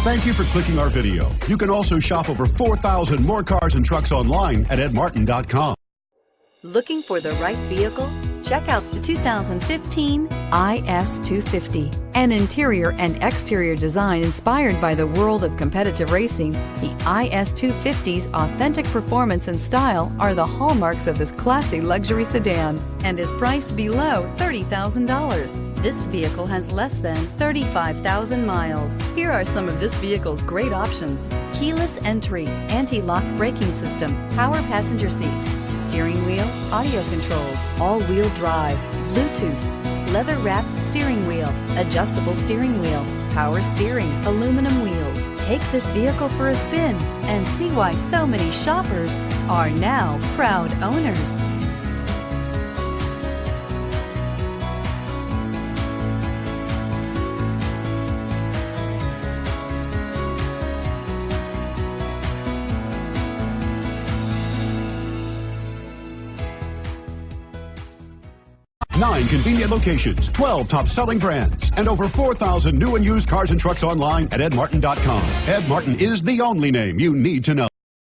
Thank you for clicking our video. You can also shop over 4,000 more cars and trucks online at edmartin.com. Looking for the right vehicle? Check out the 2015 IS250. An interior and exterior design inspired by the world of competitive racing, the IS250's authentic performance and style are the hallmarks of this classy luxury sedan and is priced below $30,000. This vehicle has less than 35,000 miles. Here are some of this vehicle's great options: keyless entry, anti-lock braking system, power passenger seat, steering wheel audio controls, all-wheel drive, Bluetooth, leather-wrapped steering wheel, adjustable steering wheel, power steering, aluminum wheels. Take this vehicle for a spin and see why so many shoppers are now proud owners. Nine convenient locations, 12 top-selling brands, and over 4,000 new and used cars and trucks online at edmartin.com. Ed Martin is the only name you need to know.